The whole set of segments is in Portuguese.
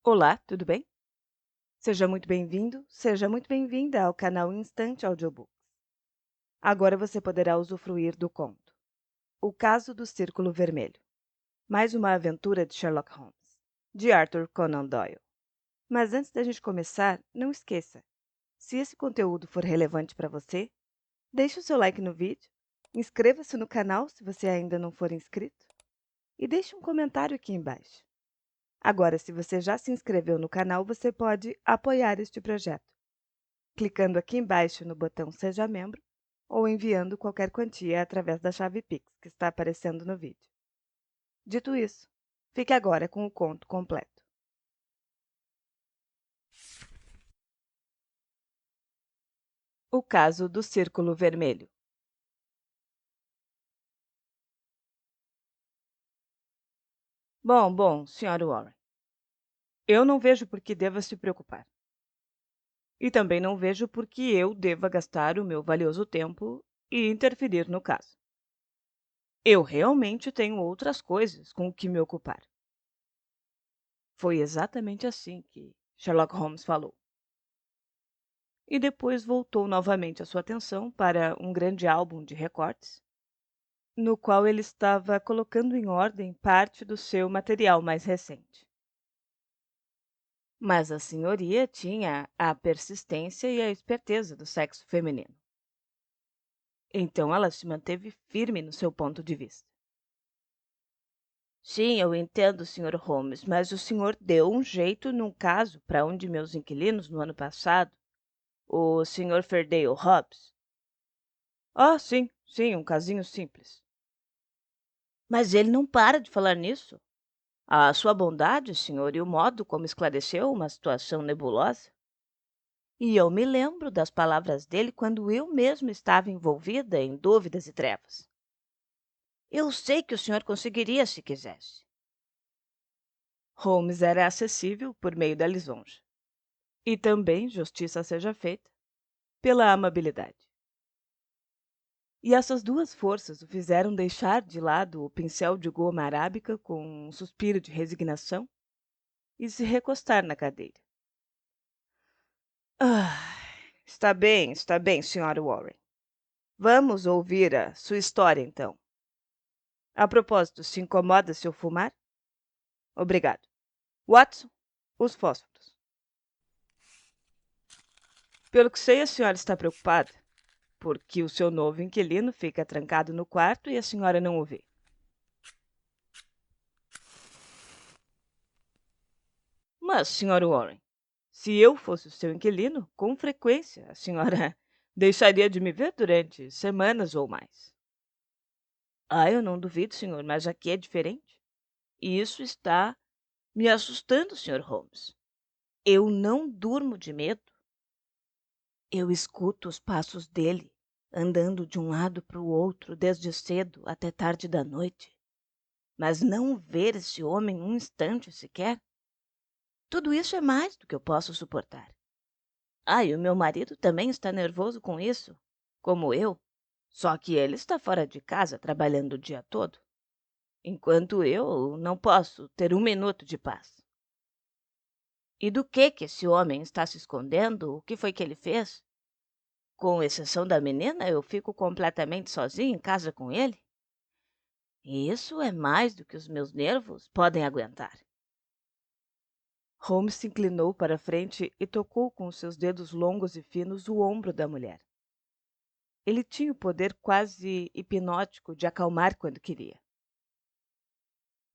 Olá, tudo bem? Seja muito bem-vindo, seja muito bem-vinda ao canal Instante Audiobook. Agora você poderá usufruir do conto O Caso do Círculo Vermelho, mais uma aventura de Sherlock Holmes, de Arthur Conan Doyle. Mas antes da gente começar, não esqueça, se esse conteúdo for relevante para você, deixe o seu like no vídeo, inscreva-se no canal se você ainda não for inscrito e deixe um comentário aqui embaixo. Agora, se você já se inscreveu no canal, você pode apoiar este projeto, clicando aqui embaixo no botão Seja Membro ou enviando qualquer quantia através da chave Pix que está aparecendo no vídeo. Dito isso, fique agora com o conto completo. O Caso do Círculo Vermelho. Bom, Sr. Warren. Eu não vejo por que deva se preocupar. E também não vejo por que eu deva gastar o meu valioso tempo e interferir no caso. Eu realmente tenho outras coisas com o que me ocupar. Foi exatamente assim que Sherlock Holmes falou. E depois voltou novamente a sua atenção para um grande álbum de recortes, no qual ele estava colocando em ordem parte do seu material mais recente. Mas a senhoria tinha a persistência e a esperteza do sexo feminino. Então ela se manteve firme no seu ponto de vista. Sim, eu entendo, Sr. Holmes, mas o senhor deu um jeito num caso para um de meus inquilinos no ano passado, o Sr. Ferdale Hobbs. Ah, sim, um casinho simples. Mas ele não para de falar nisso. A sua bondade, senhor, e o modo como esclareceu uma situação nebulosa. E eu me lembro das palavras dele quando eu mesmo estava envolvida em dúvidas e trevas. Eu sei que o senhor conseguiria se quisesse. Holmes era acessível por meio da lisonja. E também, justiça seja feita, pela amabilidade. E essas duas forças o fizeram deixar de lado o pincel de goma arábica com um suspiro de resignação e se recostar na cadeira. Ah, está bem, Sra. Warren. Vamos ouvir a sua história, então. A propósito, se incomoda se eu fumar? Obrigado. Watson, os fósforos. Pelo que sei, a senhora está preocupada, porque o seu novo inquilino fica trancado no quarto e a senhora não o vê. Mas, Sra. Warren, se eu fosse o seu inquilino, com frequência a senhora deixaria de me ver durante semanas ou mais. Ah, eu não duvido, senhor, mas aqui é diferente. E isso está me assustando, Sr. Holmes. Eu não durmo de medo. Eu escuto os passos dele, andando de um lado para o outro desde cedo até tarde da noite. Mas não ver esse homem um instante sequer, tudo isso é mais do que eu posso suportar. Ah, e o meu marido também está nervoso com isso, como eu, só que ele está fora de casa trabalhando o dia todo, enquanto eu não posso ter um minuto de paz. E do que esse homem está se escondendo? O que foi que ele fez? Com exceção da menina, eu fico completamente sozinha em casa com ele? E isso é mais do que os meus nervos podem aguentar. Holmes se inclinou para a frente e tocou com os seus dedos longos e finos o ombro da mulher. Ele tinha o poder quase hipnótico de acalmar quando queria.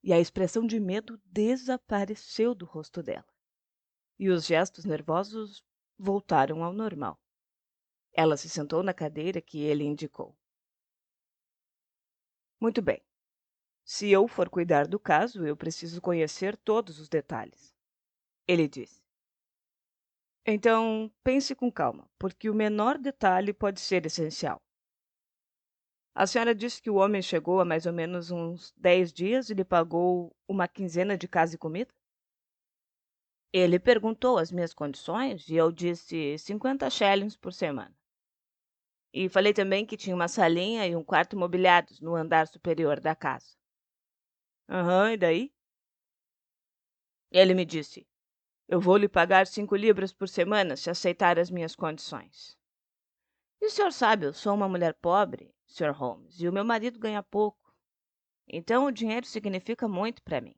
E a expressão de medo desapareceu do rosto dela. E os gestos nervosos voltaram ao normal. Ela se sentou na cadeira que ele indicou. Muito bem. Se eu for cuidar do caso, eu preciso conhecer todos os detalhes, ele disse. Então, pense com calma, porque o menor detalhe pode ser essencial. A senhora disse que o homem chegou há mais ou menos uns 10 dias e lhe pagou uma quinzena de casa e comida? Ele perguntou as minhas condições e eu disse 50 shillings por semana. E falei também que tinha uma salinha e um quarto mobiliados no andar superior da casa. Aham, e daí? Ele me disse: Eu vou lhe pagar 5 libras por semana se aceitar as minhas condições. E o senhor sabe, eu sou uma mulher pobre, Sr. Holmes, e o meu marido ganha pouco. Então o dinheiro significa muito para mim.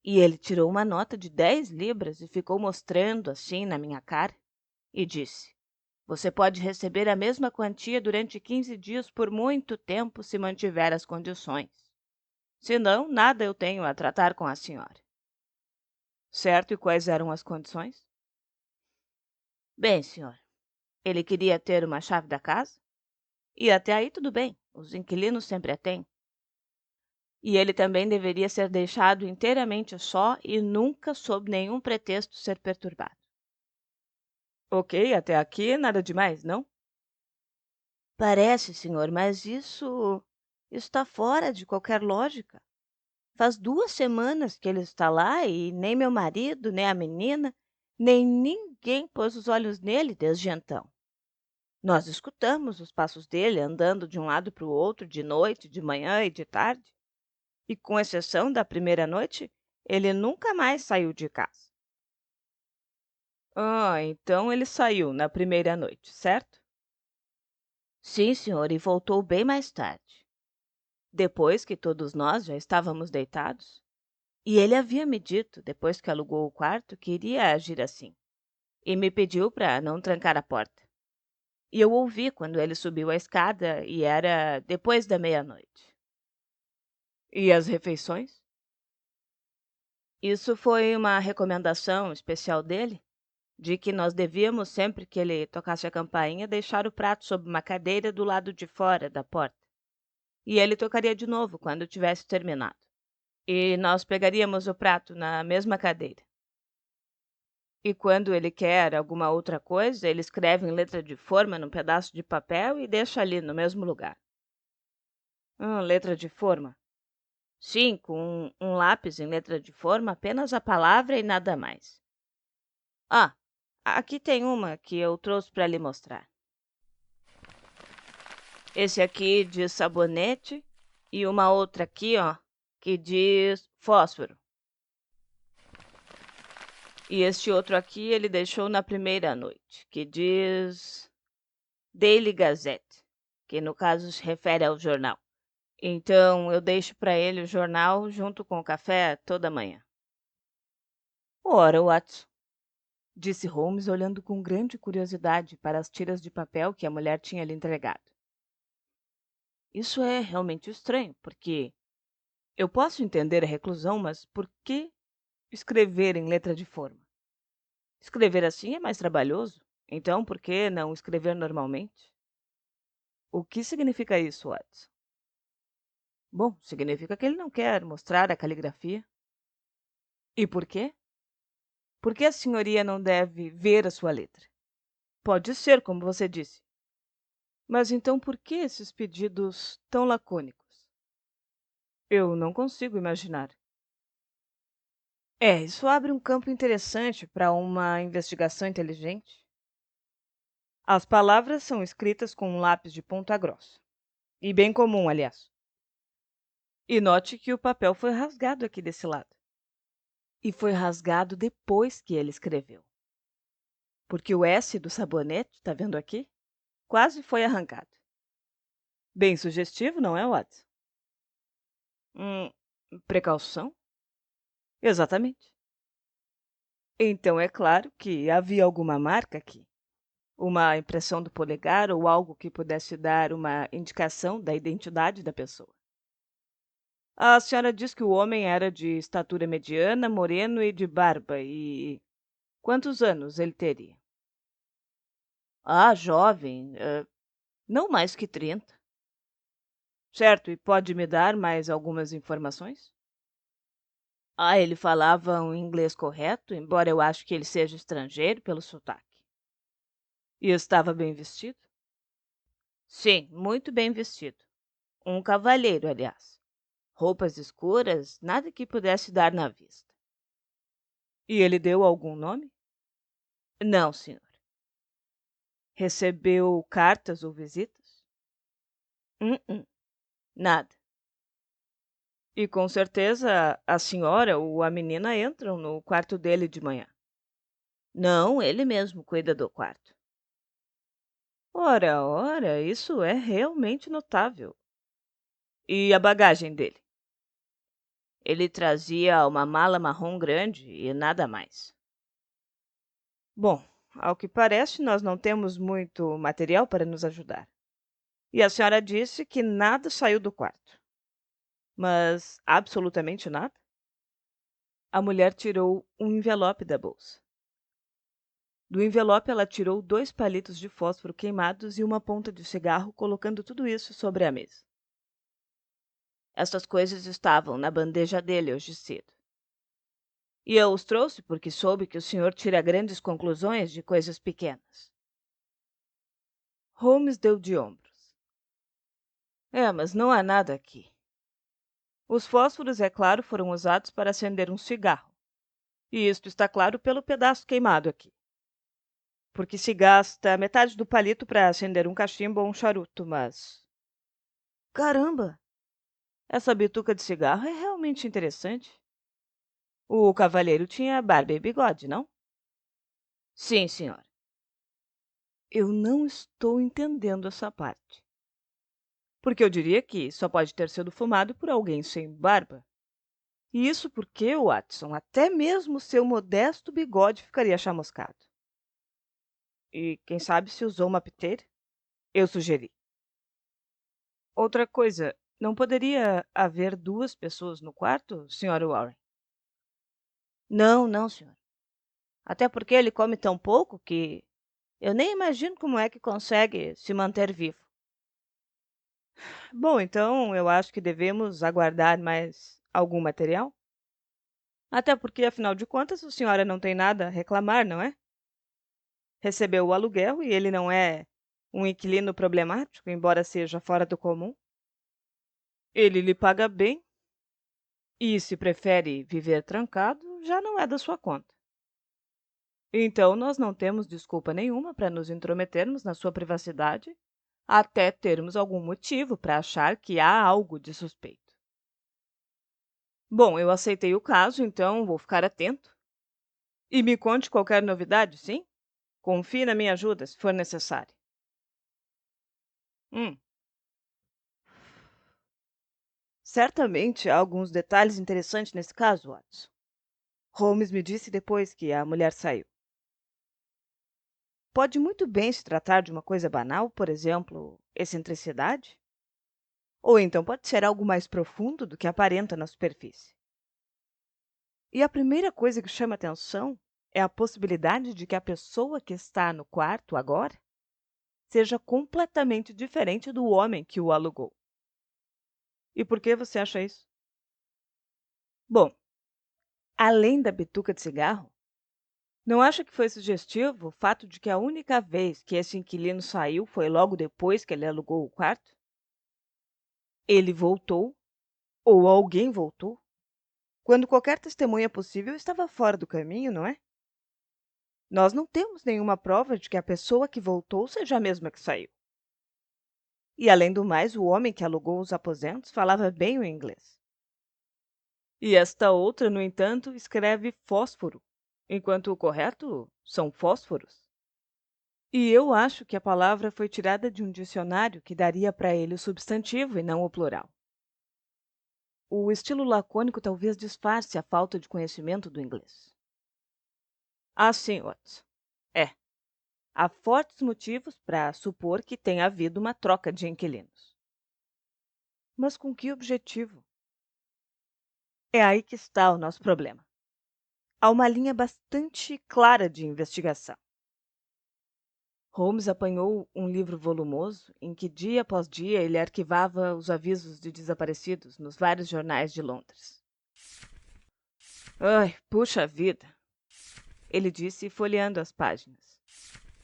E ele tirou uma nota de 10 libras e ficou mostrando assim na minha cara e disse: Você pode receber a mesma quantia durante 15 dias por muito tempo se mantiver as condições. Senão, nada eu tenho a tratar com a senhora. Certo, e quais eram as condições? Bem, senhor, ele queria ter uma chave da casa, e até aí tudo bem, os inquilinos sempre a têm. E ele também deveria ser deixado inteiramente só e nunca, sob nenhum pretexto, ser perturbado. Ok, até aqui nada demais, não? Parece, senhor, mas isso está fora de qualquer lógica. Faz 2 semanas que ele está lá e nem meu marido, nem a menina, nem ninguém pôs os olhos nele desde então. Nós escutamos os passos dele andando de um lado para o outro, de noite, de manhã e de tarde. E com exceção da primeira noite, ele nunca mais saiu de casa. Ah, então ele saiu na primeira noite, certo? Sim, senhor, e voltou bem mais tarde, depois que todos nós já estávamos deitados. E ele havia me dito, depois que alugou o quarto, que iria agir assim, e me pediu para não trancar a porta. E eu ouvi quando ele subiu a escada e era depois da meia-noite. E as refeições? Isso foi uma recomendação especial dele, de que nós devíamos, sempre que ele tocasse a campainha, deixar o prato sob uma cadeira do lado de fora da porta. E ele tocaria de novo quando tivesse terminado. E nós pegaríamos o prato na mesma cadeira. E quando ele quer alguma outra coisa, ele escreve em letra de forma num pedaço de papel e deixa ali no mesmo lugar. Letra de forma? Sim, com um lápis em letra de forma, apenas a palavra e nada mais. Ah, aqui tem uma que eu trouxe para lhe mostrar. Esse aqui diz sabonete e uma outra aqui, ó, que diz fósforo. E este outro aqui ele deixou na primeira noite, que diz Daily Gazette, que no caso se refere ao jornal. Então eu deixo para ele o jornal junto com o café toda manhã. Ora, Watson, disse Holmes, olhando com grande curiosidade para as tiras de papel que a mulher tinha lhe entregado. Isso é realmente estranho, porque eu posso entender a reclusão, mas por que escrever em letra de forma? Escrever assim é mais trabalhoso, então por que não escrever normalmente? O que significa isso, Watson? Bom, significa que ele não quer mostrar a caligrafia. E por quê? Porque a senhoria não deve ver a sua letra. Pode ser, como você disse. Mas então por que esses pedidos tão lacônicos? Eu não consigo imaginar. Isso abre um campo interessante para uma investigação inteligente. As palavras são escritas com um lápis de ponta grossa. E bem comum, aliás. E note que o papel foi rasgado aqui desse lado. E foi rasgado depois que ele escreveu. Porque o S do sabonete, está vendo aqui? Quase foi arrancado. Bem sugestivo, não é, Watson? Precaução? Exatamente. Então é claro que havia alguma marca aqui. Uma impressão do polegar ou algo que pudesse dar uma indicação da identidade da pessoa. A senhora diz que o homem era de estatura mediana, moreno e de barba, e quantos anos ele teria? Ah, jovem, não mais que 30. Certo, e pode me dar mais algumas informações? Ah, ele falava um inglês correto, embora eu acho que ele seja estrangeiro pelo sotaque. E estava bem vestido? Sim, muito bem vestido. Um cavalheiro, aliás. Roupas escuras, nada que pudesse dar na vista. E ele deu algum nome? Não, senhor. Recebeu cartas ou visitas? Nada. E com certeza a senhora ou a menina entram no quarto dele de manhã. Não, ele mesmo cuida do quarto. Ora, ora, isso é realmente notável. E a bagagem dele? Ele trazia uma mala marrom grande e nada mais. Bom, ao que parece, nós não temos muito material para nos ajudar. E a senhora disse que nada saiu do quarto. Mas absolutamente nada? A mulher tirou um envelope da bolsa. Do envelope, ela tirou 2 palitos de fósforo queimados e uma ponta de cigarro, colocando tudo isso sobre a mesa. Essas coisas estavam na bandeja dele hoje cedo. E eu os trouxe porque soube que o senhor tira grandes conclusões de coisas pequenas. Holmes deu de ombros. Mas não há nada aqui. Os fósforos, é claro, foram usados para acender um cigarro. E isto está claro pelo pedaço queimado aqui. Porque se gasta metade do palito para acender um cachimbo ou um charuto, mas... Caramba! Essa bituca de cigarro é realmente interessante. O cavalheiro tinha barba e bigode, não? Sim, senhor. Eu não estou entendendo essa parte. Porque eu diria que só pode ter sido fumado por alguém sem barba. E isso porque, Watson, até mesmo seu modesto bigode ficaria chamuscado. E quem sabe se usou uma piteira? Eu sugeri. Outra coisa, não poderia haver 2 pessoas no quarto, Sra. Warren? Não, não, senhor. Até porque ele come tão pouco que eu nem imagino como é que consegue se manter vivo. Bom, então eu acho que devemos aguardar mais algum material? Até porque, afinal de contas, a senhora não tem nada a reclamar, não é? Recebeu o aluguel e ele não é um inquilino problemático, embora seja fora do comum. Ele lhe paga bem e, se prefere viver trancado, já não é da sua conta. Então, nós não temos desculpa nenhuma para nos intrometermos na sua privacidade, até termos algum motivo para achar que há algo de suspeito. Bom, eu aceitei o caso, então vou ficar atento. E me conte qualquer novidade, sim? Confie na minha ajuda, se for necessário. Hum, Certamente há alguns detalhes interessantes nesse caso, Watson. Holmes me disse depois que a mulher saiu. Pode muito bem se tratar de uma coisa banal, por exemplo, excentricidade. Ou então pode ser algo mais profundo do que aparenta na superfície. E a primeira coisa que chama atenção é a possibilidade de que a pessoa que está no quarto agora seja completamente diferente do homem que o alugou. E por que você acha isso? Bom, além da bituca de cigarro, não acha que foi sugestivo o fato de que a única vez que esse inquilino saiu foi logo depois que ele alugou o quarto? Ele voltou, ou alguém voltou, quando qualquer testemunha possível estava fora do caminho, não é? Nós não temos nenhuma prova de que a pessoa que voltou seja a mesma que saiu. E, além do mais, o homem que alugou os aposentos falava bem o inglês. E esta outra, no entanto, escreve fósforo, enquanto o correto são fósforos. E eu acho que a palavra foi tirada de um dicionário que daria para ele o substantivo e não o plural. O estilo lacônico talvez disfarce a falta de conhecimento do inglês. Sim, Watson. É. Há fortes motivos para supor que tenha havido uma troca de inquilinos. Mas com que objetivo? É aí que está o nosso problema. Há uma linha bastante clara de investigação. Holmes apanhou um livro volumoso em que, dia após dia, ele arquivava os avisos de desaparecidos nos vários jornais de Londres. Ai, puxa vida! Ele disse, folheando as páginas.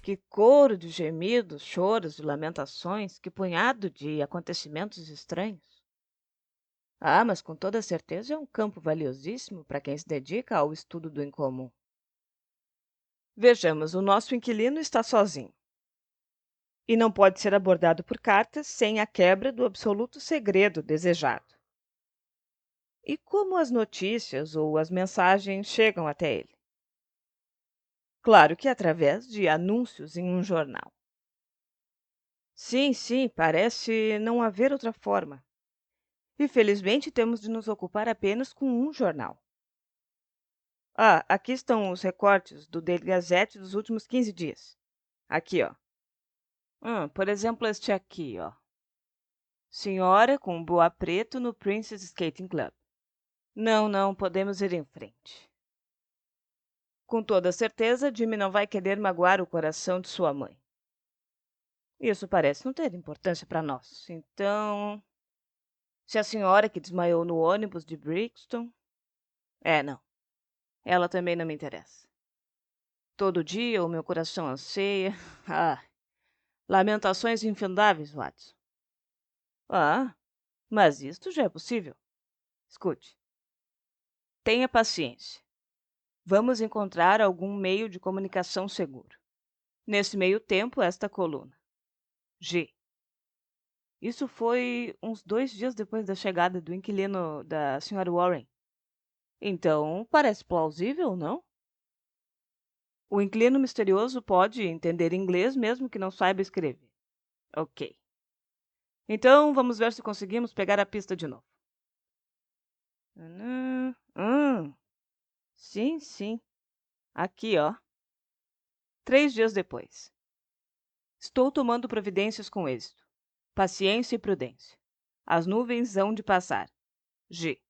Que coro de gemidos, choros e lamentações, que punhado de acontecimentos estranhos. Mas com toda certeza é um campo valiosíssimo para quem se dedica ao estudo do incomum. Vejamos, o nosso inquilino está sozinho e não pode ser abordado por cartas sem a quebra do absoluto segredo desejado. E como as notícias ou as mensagens chegam até ele? Claro que através de anúncios em um jornal. Sim, sim, parece não haver outra forma. Infelizmente, temos de nos ocupar apenas com um jornal. Ah, aqui estão os recortes do Daily Gazette dos últimos 15 dias. Aqui, ó. Por exemplo, este aqui, ó. Senhora com boa preto no Princess Skating Club. Não, não, podemos ir em frente. Com toda certeza, Jimmy não vai querer magoar o coração de sua mãe. Isso parece não ter importância para nós. Então, se a senhora que desmaiou no ônibus de Brixton. Não. Ela também não me interessa. Todo dia o meu coração anseia. Ah, lamentações infindáveis, Watson. Ah, mas isto já é possível. Escute, tenha paciência. Vamos encontrar algum meio de comunicação seguro. Nesse meio tempo, esta coluna. G. Isso foi uns 2 dias depois da chegada do inquilino da Sra. Warren. Então, parece plausível, não? O inquilino misterioso pode entender inglês mesmo que não saiba escrever. Ok. Então, vamos ver se conseguimos pegar a pista de novo. Sim, sim. Aqui, ó. 3 dias depois. Estou tomando providências com êxito. Paciência e prudência. As nuvens hão de passar. G.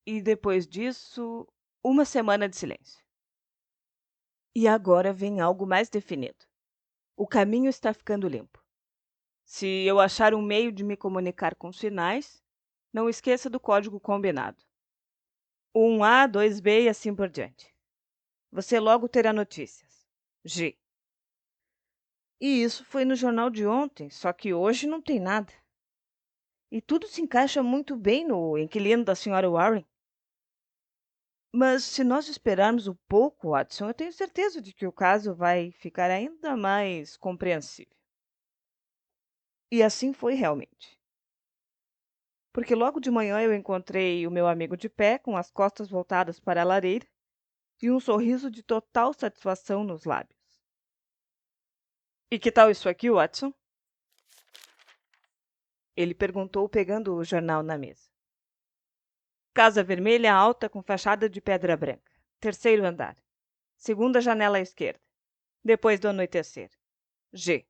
E depois disso, uma semana de silêncio. E agora vem algo mais definido. O caminho está ficando limpo. Se eu achar um meio de me comunicar com sinais, não esqueça do código combinado. 1A, 2B e assim por diante. Você logo terá notícias. G. E isso foi no jornal de ontem, só que hoje não tem nada. E tudo se encaixa muito bem no inquilino da Sra. Warren. Mas se nós esperarmos um pouco, Watson, eu tenho certeza de que o caso vai ficar ainda mais compreensível. E assim foi realmente. Porque logo de manhã eu encontrei o meu amigo de pé, com as costas voltadas para a lareira e um sorriso de total satisfação nos lábios. E que tal isso aqui, Watson? Ele perguntou, pegando o jornal na mesa. Casa vermelha alta com fachada de pedra branca. Terceiro andar. Segunda janela à esquerda. Depois do anoitecer. G.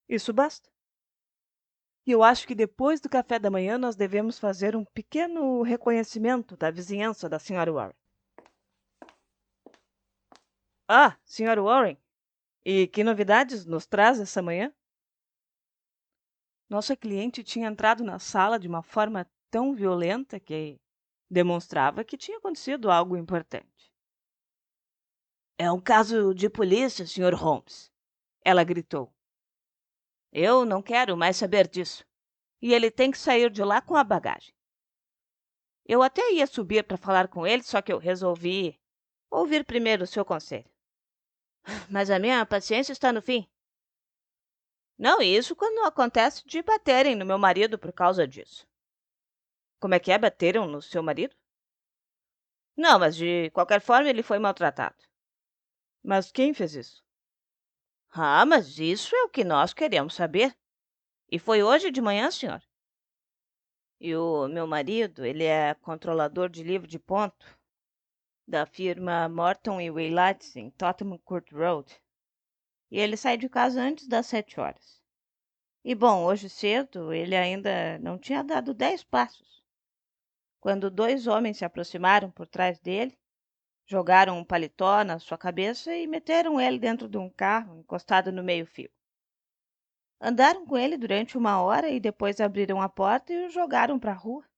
Isso basta. E eu acho que depois do café da manhã nós devemos fazer um pequeno reconhecimento da vizinhança da Sra. Warren. Ah, Sra. Warren, e que novidades nos traz essa manhã? Nossa cliente tinha entrado na sala de uma forma tão violenta que demonstrava que tinha acontecido algo importante. É um caso de polícia, Sr. Holmes, ela gritou. Eu não quero mais saber disso. E ele tem que sair de lá com a bagagem. Eu até ia subir para falar com ele, só que eu resolvi ouvir primeiro o seu conselho. Mas a minha paciência está no fim. Não, isso quando acontece de baterem no meu marido por causa disso. Como é que é? Bateram no seu marido? Não, mas de qualquer forma ele foi maltratado. Mas quem fez isso? Ah, mas isso é o que nós queremos saber. E foi hoje de manhã, senhor? E o meu marido, ele é controlador de livro de ponto da firma Morton e Waylett em Tottenham Court Road. E ele sai de casa antes das 7 horas. E bom, hoje cedo ele ainda não tinha dado 10 passos, quando 2 homens se aproximaram por trás dele, jogaram um paletó na sua cabeça e meteram ele dentro de um carro encostado no meio-fio. Andaram com ele durante 1 hora e depois abriram a porta e o jogaram para a rua.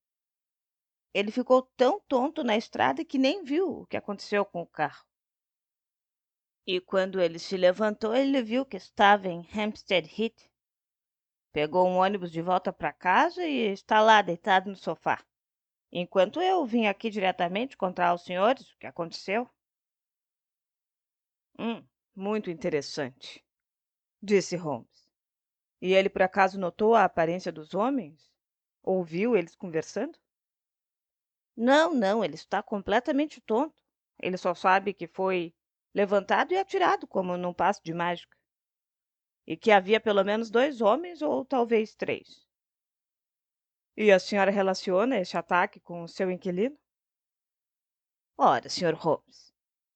Ele ficou tão tonto na estrada que nem viu o que aconteceu com o carro. E quando ele se levantou, ele viu que estava em Hampstead Heath. Pegou um ônibus de volta para casa e está lá deitado no sofá. Enquanto eu vim aqui diretamente contar aos senhores o que aconteceu. Muito interessante, disse Holmes. E ele por acaso notou a aparência dos homens? Ouviu eles conversando? Não, não, ele está completamente tonto. Ele só sabe que foi levantado e atirado, como num passe de mágica. E que havia pelo menos 2 homens ou talvez 3. E a senhora relaciona esse ataque com o seu inquilino? Ora, senhor Holmes,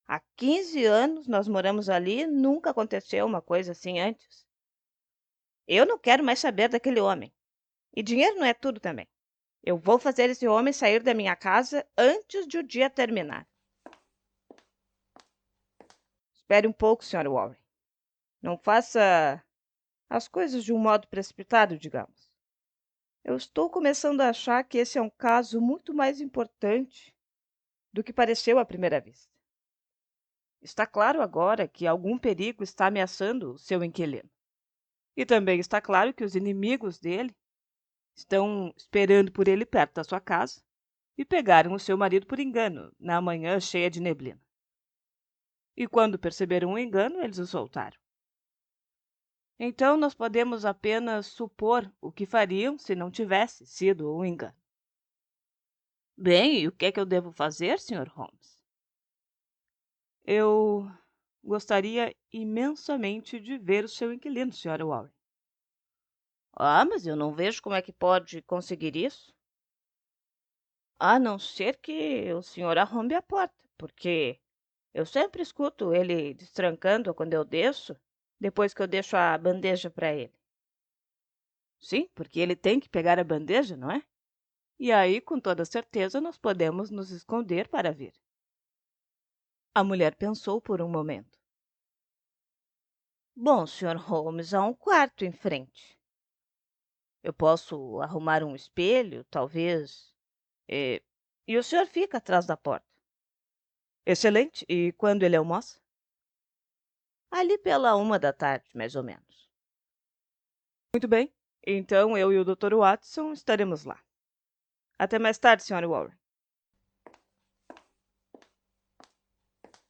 há 15 anos nós moramos ali e nunca aconteceu uma coisa assim antes. Eu não quero mais saber daquele homem. E dinheiro não é tudo também. Eu vou fazer esse homem sair da minha casa antes de o dia terminar. Espere um pouco, Sr. Warren. Não faça as coisas de um modo precipitado, digamos. Eu estou começando a achar que esse é um caso muito mais importante do que pareceu à primeira vista. Está claro agora que algum perigo está ameaçando o seu inquilino. E também está claro que os inimigos dele estão esperando por ele perto da sua casa e pegaram o seu marido por engano na manhã cheia de neblina. E quando perceberam o engano, eles o soltaram. Então, nós podemos apenas supor o que fariam se não tivesse sido um engano. Bem, e o que é que eu devo fazer, Sr. Holmes? Eu gostaria imensamente de ver o seu inquilino, Sra. Warren. Ah, mas eu não vejo como é que pode conseguir isso. A não ser que o senhor arrombe a porta, porque eu sempre escuto ele destrancando quando eu desço, depois que eu deixo a bandeja para ele. Sim, porque ele tem que pegar a bandeja, não é? E aí, com toda certeza, nós podemos nos esconder para ver. A mulher pensou por um momento. Bom, Sr. Holmes, há um quarto em frente. Eu posso arrumar um espelho, talvez. eh, E o senhor fica atrás da porta. Excelente. E quando ele almoça? Ali pela 1 da tarde, mais ou menos. Muito bem. Então eu e o Dr. Watson estaremos lá. Até mais tarde, Sra. Warren.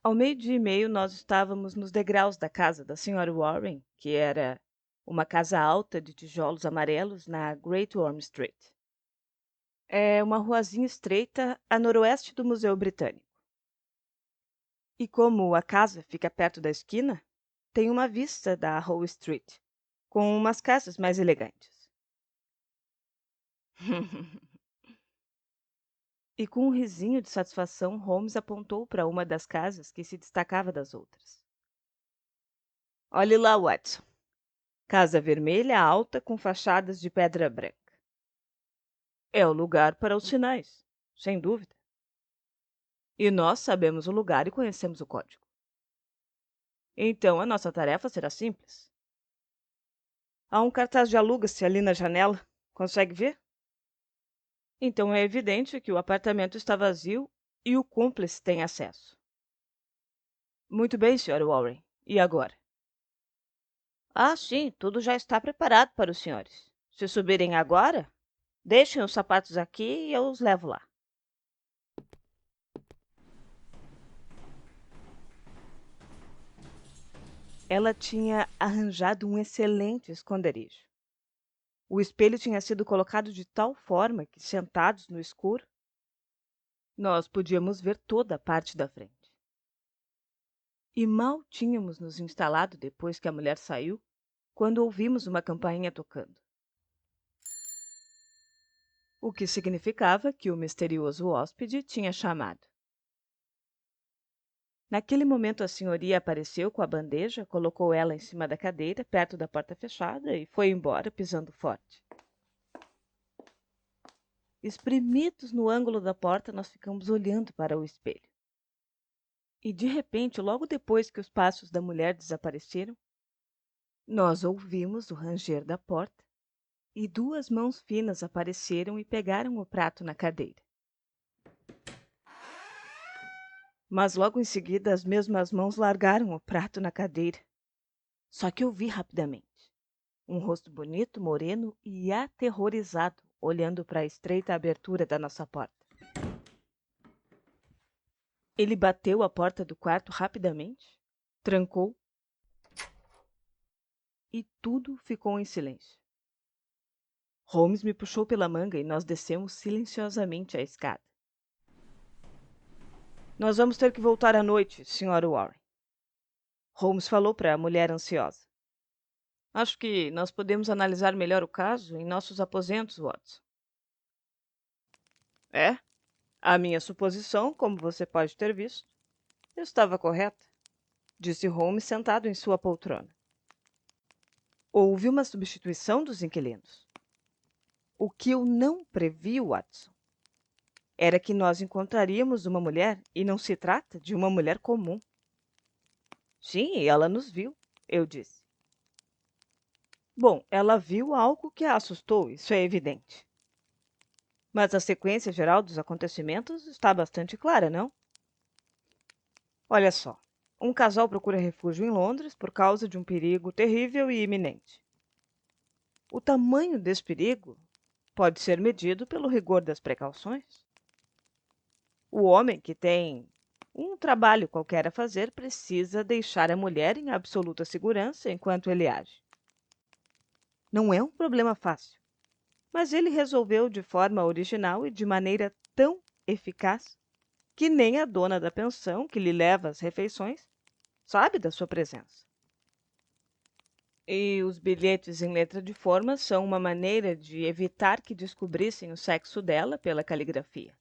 Ao 12h30, nós estávamos nos degraus da casa da Sra. Warren, que era uma casa alta de tijolos amarelos na Great Orm Street. É uma ruazinha estreita a noroeste do Museu Britânico. E como a casa fica perto da esquina, tem uma vista da Whole Street, com umas casas mais elegantes. E com um risinho de satisfação, Holmes apontou para uma das casas que se destacava das outras. Olhe lá, Watson. Casa vermelha alta com fachadas de pedra branca. É o lugar para os sinais, sem dúvida. E nós sabemos o lugar e conhecemos o código. Então a nossa tarefa será simples. Há um cartaz de aluga-se ali na janela. Consegue ver? Então é evidente que o apartamento está vazio e o cúmplice tem acesso. Muito bem, Sr. Warren. E agora? Ah, sim, tudo já está preparado para os senhores. Se subirem agora, deixem os sapatos aqui e eu os levo lá. Ela tinha arranjado um excelente esconderijo. O espelho tinha sido colocado de tal forma que, sentados no escuro, nós podíamos ver toda a parte da frente. E mal tínhamos nos instalado depois que a mulher saiu, quando ouvimos uma campainha tocando. O que significava que o misterioso hóspede tinha chamado. Naquele momento, a senhoria apareceu com a bandeja, colocou ela em cima da cadeira, perto da porta fechada, e foi embora, pisando forte. Espremidos no ângulo da porta, nós ficamos olhando para o espelho. E, de repente, logo depois que os passos da mulher desapareceram, nós ouvimos o ranger da porta e 2 mãos finas apareceram e pegaram o prato na cadeira. Mas logo em seguida, as mesmas mãos largaram o prato na cadeira. Só que eu vi rapidamente um rosto bonito, moreno e aterrorizado, olhando para a estreita abertura da nossa porta. Ele bateu a porta do quarto rapidamente, trancou e tudo ficou em silêncio. Holmes me puxou pela manga e nós descemos silenciosamente a escada. Nós vamos ter que voltar à noite, Sra. Warren. Holmes falou para a mulher ansiosa. Acho que nós podemos analisar melhor o caso em nossos aposentos, Watson. É? A minha suposição, como você pode ter visto, estava correta, disse Holmes sentado em sua poltrona. Houve uma substituição dos inquilinos. O que eu não previ, Watson, era que nós encontraríamos uma mulher e não se trata de uma mulher comum. Sim, ela nos viu, eu disse. Bom, ela viu algo que a assustou, isso é evidente. Mas a sequência geral dos acontecimentos está bastante clara, não? Olha só. Um casal procura refúgio em Londres por causa de um perigo terrível e iminente. O tamanho desse perigo pode ser medido pelo rigor das precauções. O homem que tem um trabalho qualquer a fazer precisa deixar a mulher em absoluta segurança enquanto ele age. Não é um problema fácil, mas ele resolveu de forma original e de maneira tão eficaz que nem a dona da pensão que lhe leva as refeições sabe da sua presença. E os bilhetes em letra de forma são uma maneira de evitar que descobrissem o sexo dela pela caligrafia.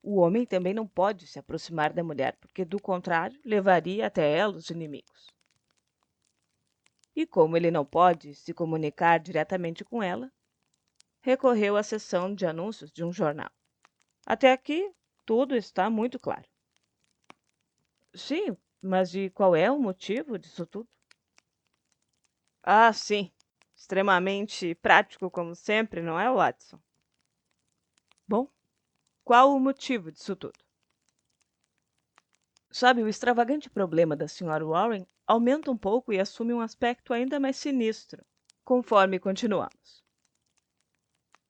O homem também não pode se aproximar da mulher, porque, do contrário, levaria até ela os inimigos. E como ele não pode se comunicar diretamente com ela, recorreu à seção de anúncios de um jornal. Até aqui, tudo está muito claro. Sim, mas e qual é o motivo disso tudo? Ah, sim. Extremamente prático, como sempre, não é, Watson? Bom, qual o motivo disso tudo? Sabe, o extravagante problema da Sra. Warren aumenta um pouco e assume um aspecto ainda mais sinistro, conforme continuamos.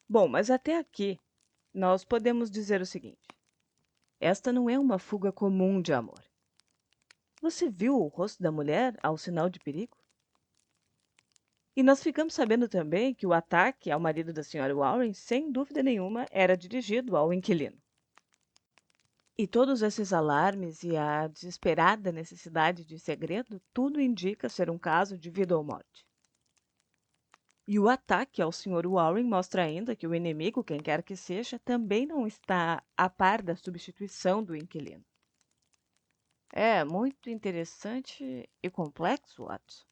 Bom, mas até aqui, nós podemos dizer o seguinte: esta não é uma fuga comum de amor. Você viu o rosto da mulher ao sinal de perigo? E nós ficamos sabendo também que o ataque ao marido da Sra. Warren, sem dúvida nenhuma, era dirigido ao inquilino. E todos esses alarmes e a desesperada necessidade de segredo, tudo indica ser um caso de vida ou morte. E o ataque ao Sr. Warren mostra ainda que o inimigo, quem quer que seja, também não está a par da substituição do inquilino. É muito interessante e complexo, Watson.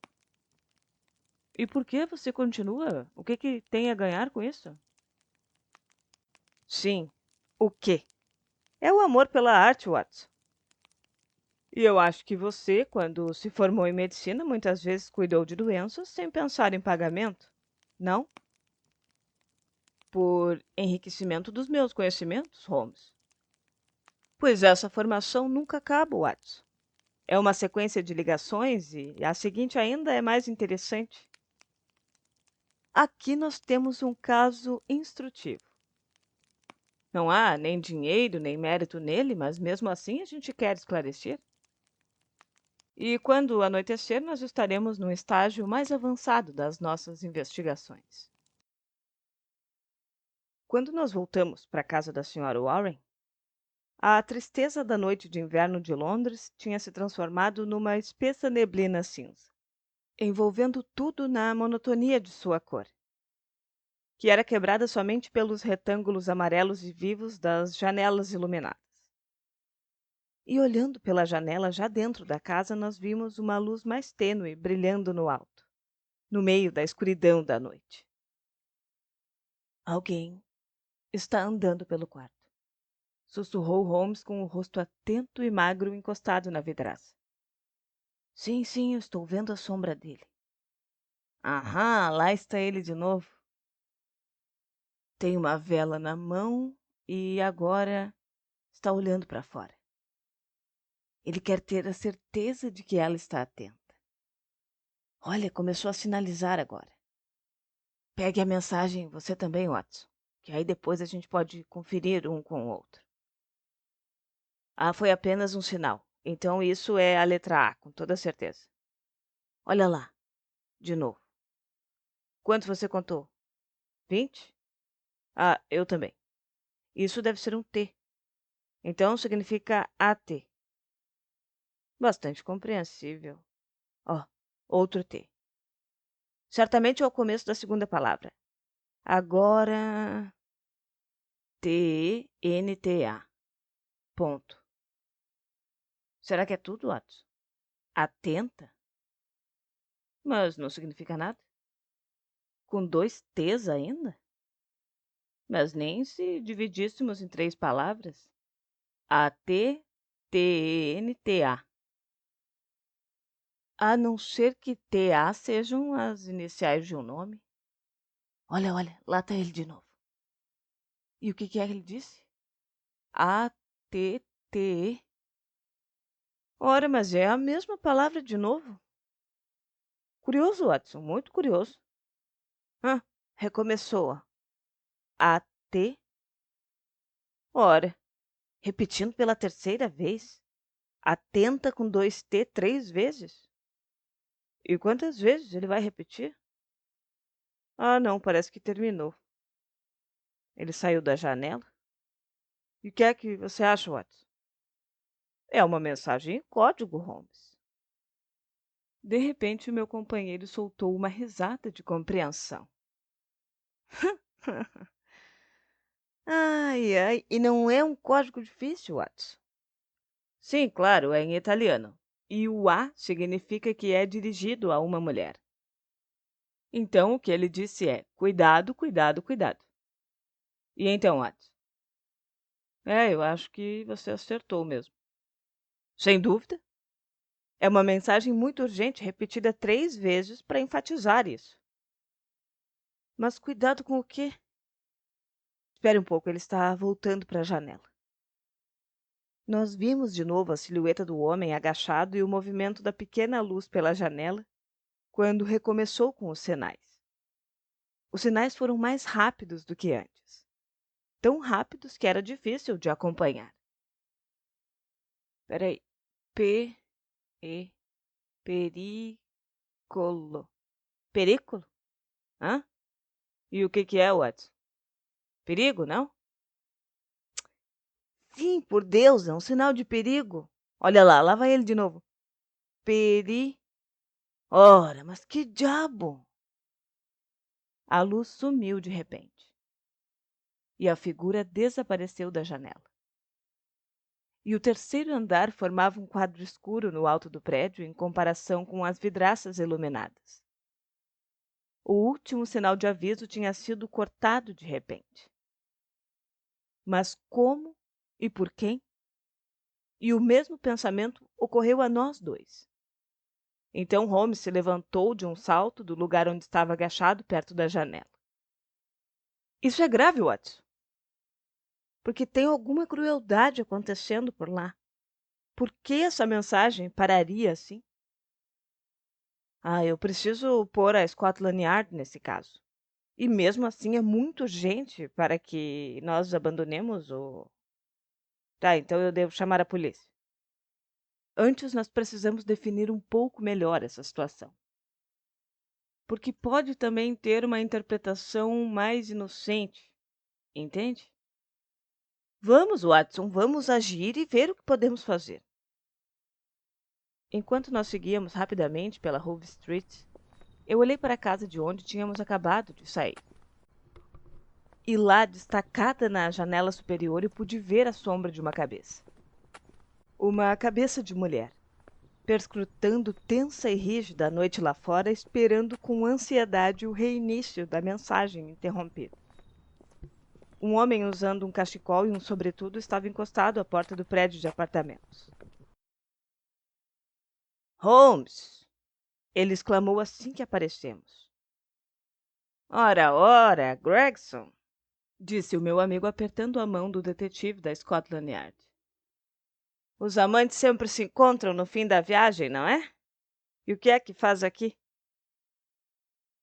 E por que você continua? O que tem a ganhar com isso? Sim, o quê? É o amor pela arte, Watson. E eu acho que você, quando se formou em medicina, muitas vezes cuidou de doenças sem pensar em pagamento, não? Por enriquecimento dos meus conhecimentos, Holmes. Pois essa formação nunca acaba, Watson. É uma sequência de ligações e a seguinte ainda é mais interessante. Aqui nós temos um caso instrutivo. Não há nem dinheiro nem mérito nele, mas mesmo assim a gente quer esclarecer. E quando anoitecer, nós estaremos no estágio mais avançado das nossas investigações. Quando nós voltamos para a casa da Sra. Warren, a tristeza da noite de inverno de Londres tinha se transformado numa espessa neblina cinza, envolvendo tudo na monotonia de sua cor, que era quebrada somente pelos retângulos amarelos e vivos das janelas iluminadas. E olhando pela janela já dentro da casa, nós vimos uma luz mais tênue brilhando no alto, no meio da escuridão da noite. Alguém está andando pelo quarto, sussurrou Holmes com o rosto atento e magro encostado na vidraça. Sim, sim, eu estou vendo a sombra dele. Aham, lá está ele de novo. Tem uma vela na mão e agora está olhando para fora. Ele quer ter a certeza de que ela está atenta. Olha, começou a sinalizar agora. Pegue a mensagem você também, Watson, que aí depois a gente pode conferir um com o outro. Ah, foi apenas um sinal. Então isso é a letra A, com toda certeza. Olha lá, de novo. Quanto você contou? 20? Ah, eu também. Isso deve ser um T. Então significa AT. Bastante compreensível. Ó, outro T. Certamente é o começo da segunda palavra. Agora, TNTA. Ponto. Será que é tudo, Watson? Atenta? Mas não significa nada. Com 2 T's ainda? Mas nem se dividíssemos em 3 palavras. ATTNTA. A não ser que TA sejam as iniciais de um nome. Olha, olha, lá está ele de novo. E o que é que ele disse? ATT. Ora, mas é a mesma palavra de novo. Curioso, Watson, muito curioso. Recomeçou. AT. Ora, repetindo pela terceira vez. Atenta com 2 T 3 vezes? E quantas vezes ele vai repetir? Ah, não, parece que terminou. Ele saiu da janela. E o que é que você acha, Watson? É uma mensagem em código, Holmes. De repente, o meu companheiro soltou uma risada de compreensão. Ai, ai, e não é um código difícil, Watson? Sim, claro, é em italiano. E o A significa que é dirigido a uma mulher. Então, o que ele disse é: cuidado, cuidado, cuidado. E então, Watson? Eu acho que você acertou mesmo. Sem dúvida. É uma mensagem muito urgente, repetida 3 vezes para enfatizar isso. Mas cuidado com o quê? Espere um pouco, ele está voltando para a janela. Nós vimos de novo a silhueta do homem agachado e o movimento da pequena luz pela janela quando recomeçou com os sinais. Os sinais foram mais rápidos do que antes. Tão rápidos que era difícil de acompanhar. Espera aí. P-E... Pericolo. Perículo? Hã? E o que é, Watson? Perigo, não? Sim, por Deus, é um sinal de perigo. Olha lá vai ele de novo. Peri... Ora, mas que diabo! A luz sumiu de repente. E a figura desapareceu da janela. E o terceiro andar formava um quadro escuro no alto do prédio em comparação com as vidraças iluminadas. O último sinal de aviso tinha sido cortado de repente. Mas como e por quem? E o mesmo pensamento ocorreu a nós dois. Então Holmes se levantou de um salto do lugar onde estava agachado perto da janela. Isso é grave, Watson, porque tem alguma crueldade acontecendo por lá. Por que essa mensagem pararia assim? Eu preciso pôr a Scotland Yard nesse caso. E mesmo assim é muito urgente para que nós abandonemos o... Tá, então eu devo chamar a polícia. Antes nós precisamos definir um pouco melhor essa situação. Porque pode também ter uma interpretação mais inocente, entende? Vamos, Watson, vamos agir e ver o que podemos fazer. Enquanto nós seguíamos rapidamente pela Hove Street, eu olhei para a casa de onde tínhamos acabado de sair. E lá, destacada na janela superior, eu pude ver a sombra de uma cabeça. Uma cabeça de mulher, perscrutando tensa e rígida a noite lá fora, esperando com ansiedade o reinício da mensagem interrompida. Um homem usando um cachecol e um sobretudo estava encostado à porta do prédio de apartamentos. Holmes! Ele exclamou assim que aparecemos. Ora, ora, Gregson! Disse o meu amigo apertando a mão do detetive da Scotland Yard. Os amantes sempre se encontram no fim da viagem, não é? E o que é que faz aqui?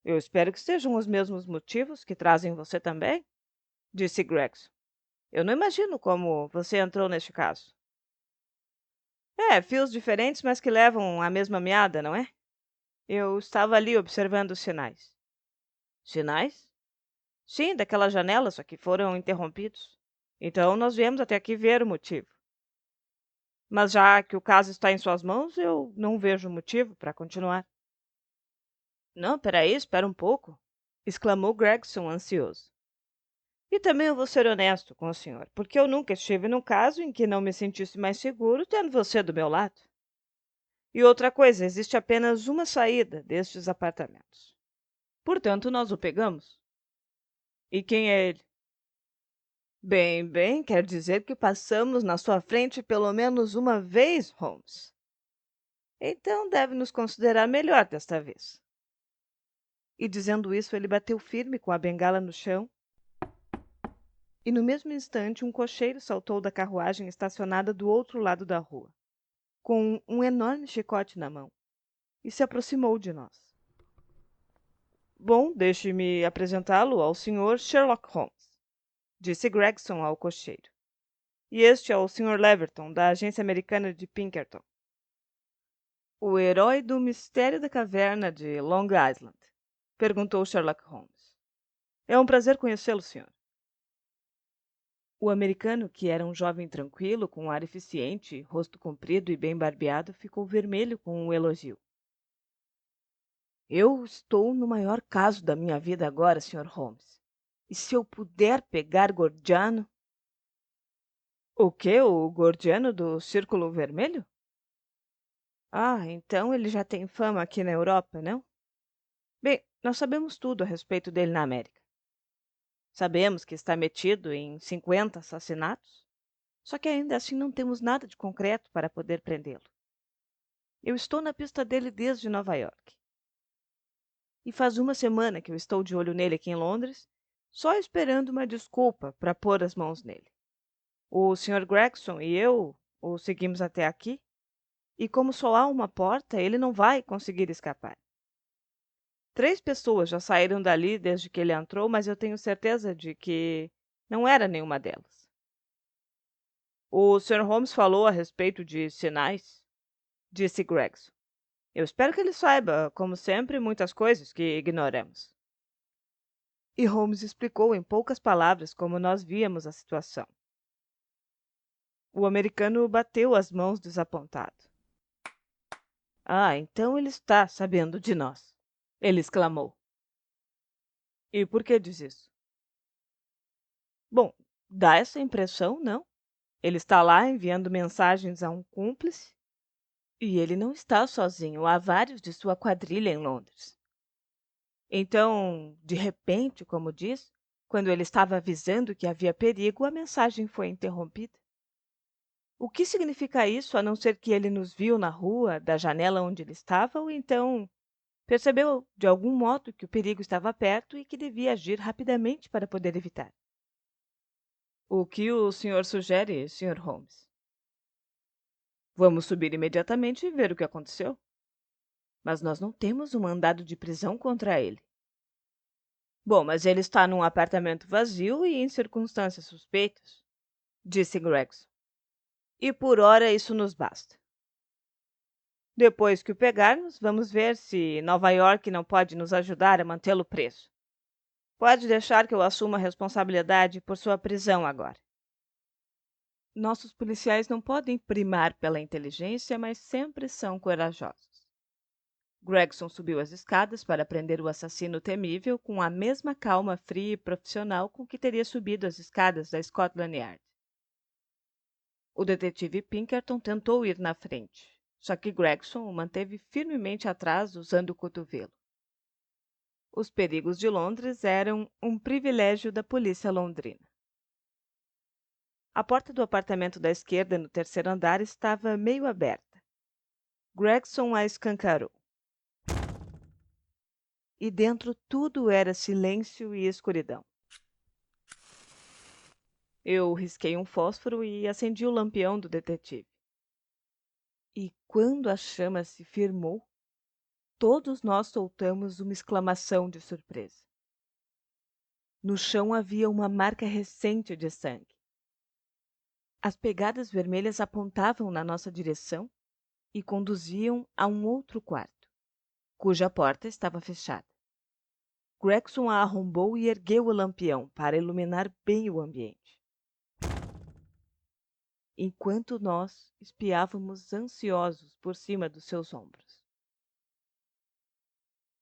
Eu espero que sejam os mesmos motivos que trazem você também, disse Gregson. Eu não imagino como você entrou neste caso. Fios diferentes, mas que levam à mesma meada, não é? Eu estava ali observando os sinais. Sinais? Sim, daquela janela, só que foram interrompidos. Então nós viemos até aqui ver o motivo. Mas já que o caso está em suas mãos, eu não vejo motivo para continuar. Não, peraí, espera um pouco, exclamou Gregson ansioso. E também eu vou ser honesto com o senhor, porque eu nunca estive num caso em que não me sentisse mais seguro tendo você do meu lado. E outra coisa, existe apenas uma saída destes apartamentos. Portanto, nós o pegamos. E quem é ele? Bem, bem, quer dizer que passamos na sua frente pelo menos uma vez, Holmes. Então deve nos considerar melhor desta vez. E dizendo isso, ele bateu firme com a bengala no chão, e no mesmo instante um cocheiro saltou da carruagem estacionada do outro lado da rua, com um enorme chicote na mão, e se aproximou de nós. Bom, deixe-me apresentá-lo ao Sr. Sherlock Holmes, disse Gregson ao cocheiro. E este é o Sr. Leverton, da agência americana de Pinkerton. O herói do mistério da caverna de Long Island, perguntou Sherlock Holmes. É um prazer conhecê-lo, senhor. O americano, que era um jovem tranquilo, com um ar eficiente, rosto comprido e bem barbeado, ficou vermelho com o elogio. Eu estou no maior caso da minha vida agora, Sr. Holmes. E se eu puder pegar Gordiano... O quê? O Gordiano do Círculo Vermelho? Ah, então ele já tem fama aqui na Europa, não? Bem, nós sabemos tudo a respeito dele na América. Sabemos que está metido em 50 assassinatos, só que ainda assim não temos nada de concreto para poder prendê-lo. Eu estou na pista dele desde Nova York. E faz uma semana que eu estou de olho nele aqui em Londres, só esperando uma desculpa para pôr as mãos nele. O Sr. Gregson e eu o seguimos até aqui, e como só há uma porta, ele não vai conseguir escapar. 3 pessoas já saíram dali desde que ele entrou, mas eu tenho certeza de que não era nenhuma delas. O Sr. Holmes falou a respeito de sinais, disse Gregson. Eu espero que ele saiba, como sempre, muitas coisas que ignoramos. E Holmes explicou em poucas palavras como nós víamos a situação. O americano bateu as mãos desapontado. Ah, então ele está sabendo de nós, ele exclamou. E por que diz isso? Bom, dá essa impressão, não? Ele está lá enviando mensagens a um cúmplice e ele não está sozinho, há vários de sua quadrilha em Londres. Então, de repente, como diz, quando ele estava avisando que havia perigo, a mensagem foi interrompida. O que significa isso, a não ser que ele nos viu na rua, da janela onde ele estava, ou então percebeu de algum modo que o perigo estava perto e que devia agir rapidamente para poder evitar? O que o senhor sugere, Sr. Holmes? Vamos subir imediatamente e ver o que aconteceu. Mas nós não temos um mandado de prisão contra ele. Bom, mas ele está num apartamento vazio e em circunstâncias suspeitas, disse Gregson. E por hora isso nos basta. Depois que o pegarmos, vamos ver se Nova York não pode nos ajudar a mantê-lo preso. Pode deixar que eu assuma a responsabilidade por sua prisão agora. Nossos policiais não podem primar pela inteligência, mas sempre são corajosos. Gregson subiu as escadas para prender o assassino temível com a mesma calma fria e profissional com que teria subido as escadas da Scotland Yard. O detetive Pinkerton tentou ir na frente, só que Gregson o manteve firmemente atrás usando o cotovelo. Os perigos de Londres eram um privilégio da polícia londrina. A porta do apartamento da esquerda no terceiro andar estava meio aberta. Gregson a escancarou. E dentro tudo era silêncio e escuridão. Eu risquei um fósforo e acendi o lampião do detetive. E quando a chama se firmou, todos nós soltamos uma exclamação de surpresa. No chão havia uma marca recente de sangue. As pegadas vermelhas apontavam na nossa direção e conduziam a um outro quarto, cuja porta estava fechada. Gregson a arrombou e ergueu o lampião para iluminar bem o ambiente. enquanto nós espiávamos ansiosos por cima dos seus ombros.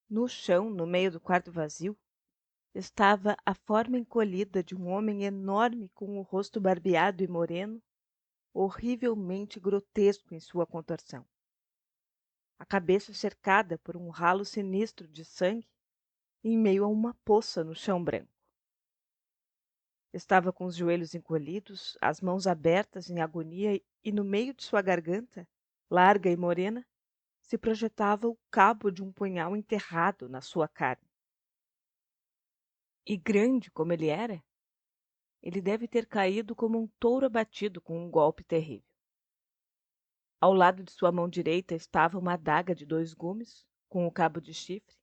No chão, no meio do quarto vazio, estava a forma encolhida de um homem enorme com o rosto barbeado e moreno, horrivelmente grotesco em sua contorção. A cabeça cercada por um ralo sinistro de sangue em meio a uma poça no chão branco. Estava com os joelhos encolhidos, as mãos abertas em agonia e no meio de sua garganta, larga e morena, se projetava o cabo de um punhal enterrado na sua carne. E grande como ele deve ter caído como um touro abatido com um golpe terrível. Ao lado de sua mão direita estava uma adaga de 2 gumes, com o cabo de chifre,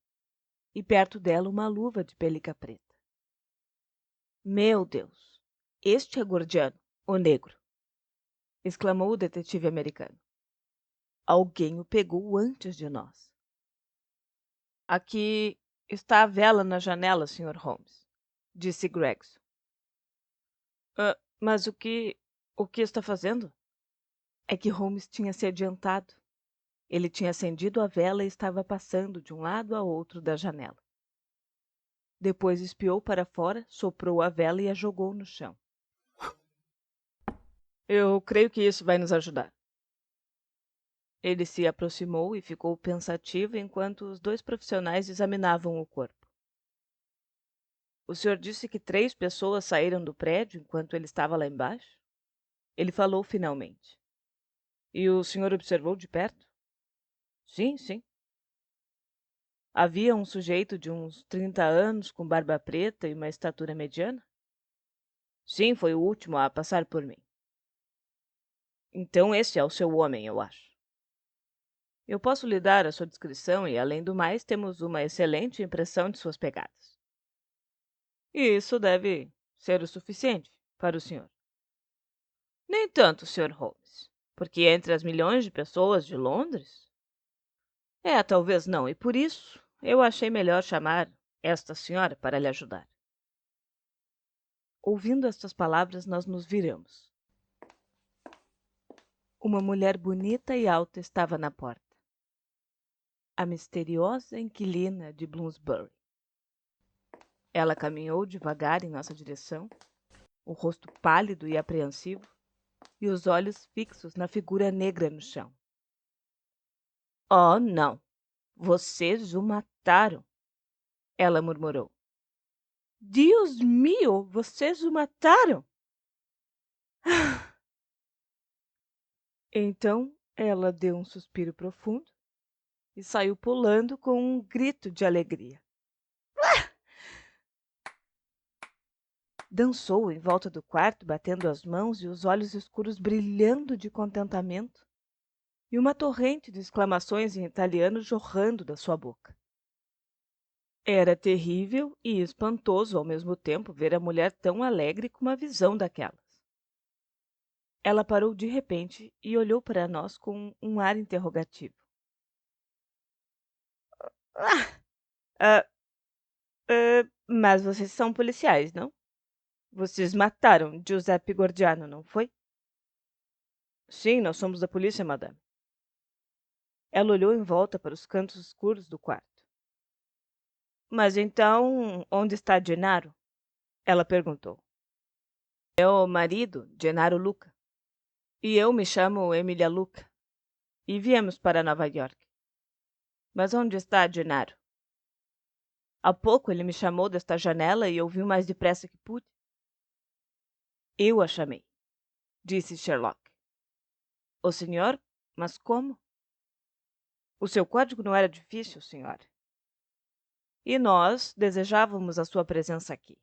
e perto dela uma luva de pelica preta. Meu Deus! Este é Gordiano, o negro! Exclamou o detetive americano. Alguém o pegou antes de nós. Aqui está a vela na janela, Sr. Holmes, disse Gregson. Mas o que está fazendo? É que Holmes tinha se adiantado. Ele tinha acendido a vela e estava passando de um lado a outro da janela. Depois espiou para fora, soprou a vela e a jogou no chão. Eu creio que isso vai nos ajudar. Ele se aproximou e ficou pensativo enquanto os 2 profissionais examinavam o corpo. O senhor disse que 3 pessoas saíram do prédio enquanto ele estava lá embaixo? Ele falou finalmente. E o senhor observou de perto? Sim, sim. Havia um sujeito de uns 30 anos, com barba preta e uma estatura mediana? Sim, foi o último a passar por mim. Então esse é o seu homem, eu acho. Eu posso lhe dar a sua descrição e, além do mais, temos uma excelente impressão de suas pegadas. E isso deve ser o suficiente para o senhor. Nem tanto, Sr. Holmes, porque entre as milhões de pessoas de Londres... talvez não, e por isso eu achei melhor chamar esta senhora para lhe ajudar. Ouvindo estas palavras, nós nos viramos. Uma mulher bonita e alta estava na porta. A misteriosa inquilina de Bloomsbury. Ela caminhou devagar em nossa direção, o rosto pálido e apreensivo, e os olhos fixos na figura negra no chão. Oh, não! Vocês o mataram! Ela murmurou. Deus meu, vocês o mataram! Então ela deu um suspiro profundo e saiu pulando com um grito de alegria. Dançou em volta do quarto, batendo as mãos e os olhos escuros brilhando de contentamento, e uma torrente de exclamações em italiano jorrando da sua boca. Era terrível e espantoso ao mesmo tempo ver a mulher tão alegre com uma visão daquelas. Ela parou de repente e olhou para nós com um ar interrogativo. Ah, mas vocês são policiais, não? Vocês mataram Giuseppe Gordiano, não foi? Sim, nós somos da polícia, madame. Ela olhou em volta para os cantos escuros do quarto. Mas então, onde está Gennaro? Ela perguntou. Meu marido, Gennaro Luca. E eu me chamo Emilia Luca. E viemos para Nova York. Mas onde está Gennaro? Há pouco ele me chamou desta janela e eu vi o mais depressa que pude. Eu a chamei, disse Sherlock. O senhor? Mas como? O seu código não era difícil, senhora. E nós desejávamos a sua presença aqui.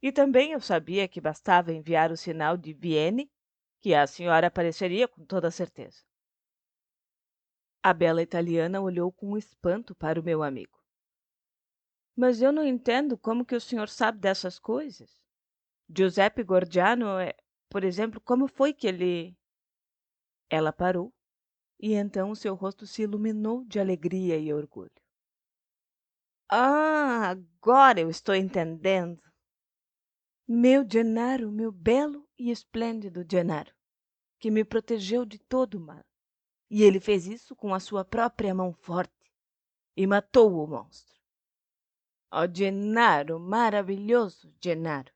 E também eu sabia que bastava enviar o sinal de Vienne, que a senhora apareceria com toda certeza. A bela italiana olhou com espanto para o meu amigo. Mas eu não entendo como que o senhor sabe dessas coisas. Giuseppe Gordiano por exemplo, como foi que ele... Ela parou, e então o seu rosto se iluminou de alegria e orgulho. Ah, agora eu estou entendendo. Meu Gennaro, meu belo e esplêndido Gennaro, que me protegeu de todo o mal. E ele fez isso com a sua própria mão forte e matou o monstro. Oh, Gennaro, maravilhoso Gennaro!